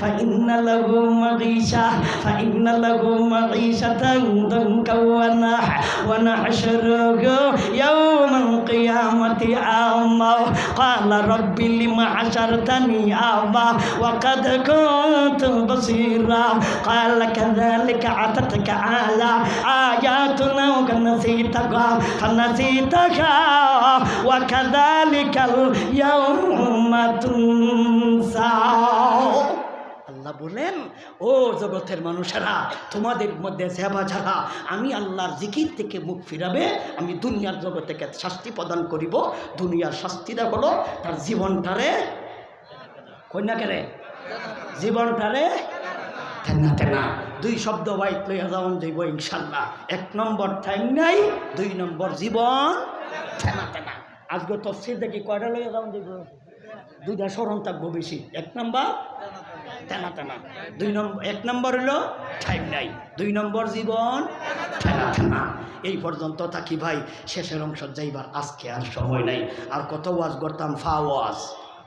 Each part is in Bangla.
ফাইন্না লাহু মাঈশা ফাইন্না লাহু মাঈশাতান দানকা ওয়া নাহশুরুহু ইয়াওমাল কিয়ামাতি আ'মা ক্বালা রাব্বি লিমা হাশারতানি আ'মা ওয়া কাদ কুনতু বাসীরা ক্বালা কাযালিকা আতাতকা আয়াতুনা ফানাসিতাহা ওয়া কাযালিকাল ইয়াওমা তুনসা। আল্লাহ বলেন, ও জগতের মানুষেরা, তোমাদের মধ্যে সেবা ছাড়া আমি আল্লাহর জিকির থেকে মুখ ফিরাবে, আমি দুনিয়ার জগতে শাস্তি প্রদান করিব। দুনিয়ার শাস্তিটা হলো তার জীবনটারে কন্যা কেরে জীবনটারে ঠেনা ঠেনা। দুই শব্দ বাইক লইয়া যাওয়ান যাইব ইনশাল্লাহ। 1 নম্বর ঠাই নাই, 2 নম্বর জীবন ঠেনা ঠেনা। আজকে তফসির দেখি কয়টা লইয়া যাওয়ান যাইব, 2টা স্মরণ থাকবো বেশি। 1 নম্বর ঠেনা ঠেনা, 1 নম্বর হলো ঠাই নাই, 2 নম্বর জীবন ঠেনা ঠেনা। এই পর্যন্ত থাকি ভাই, শেষের অংশ যাইবার আজকে আর সময় নাই। আর কত ওয়াজ করতাম, ওয়াজ,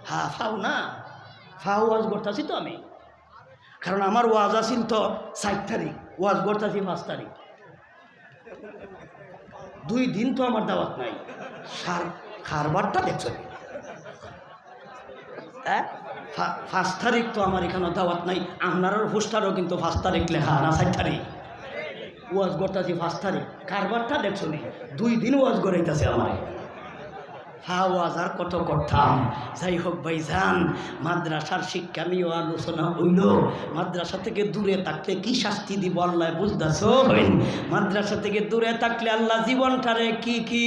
হ্যাঁ ফাও না, ওয়াজ করতেছি তো আমি, কারণ আমার ওয়াজ আসিল তো 4 তারিখ, ওয়াজ করতেছি 5 তারিখ। 2 দিন তো আমার দাওয়াত নাই। খারবারটা দেখছ, 5 তারিখ তো আমার এখানে দাওয়াত নাই। আপনারও পোস্টারও কিন্তু 5 তারিখ লেখা না, 4 তারিখ। ওয়াজ করতেছি 5 তারিখ, কারবারটা দেখছো নি, 2 দিন ওয়াজ করাইতেছে আমার। ওয়াজ আর কত করতাম। যাই হোক ভাইজান, মাদ্রাসার শিক্ষা নিয়েও আলোচনা হইল। মাদ্রাসা থেকে দূরে থাকলে কি শাস্তি দিব আল্লাহ বুঝতেছ? মাদ্রাসা থেকে দূরে থাকলে আল্লাহ জীবনটারে কি কি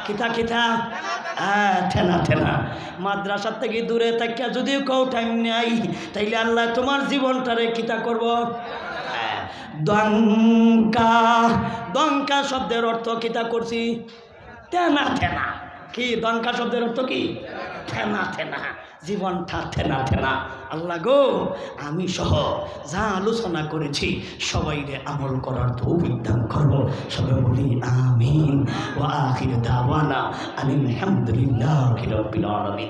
কিতা কিতা ঠেনা ঠেনা। মাদ্রাসা থেকে দূরে থাকিয়া যদি কেউ টাইম নাই, তাইলে আল্লাহ তোমার জীবনটারে কিতা করব? দঙ্কা। দঙ্কা শব্দের অর্থ কিতা করছি? ঠেনা ঠেনা। কি দঙ্কা শব্দের অর্থ কি? ঠেনা ঠেনা, জীবনটা ঠেনা ঠেনা। আল্লাহ গো, আমি সহ যা আলোচনা করেছি সবাইরে আমল করার তৌফিক দান করবো। সবাই বলি আমিন। ওয়া আখির দাওয়ানা আনিল হামদুলিল্লাহি রাব্বিল আলামিন।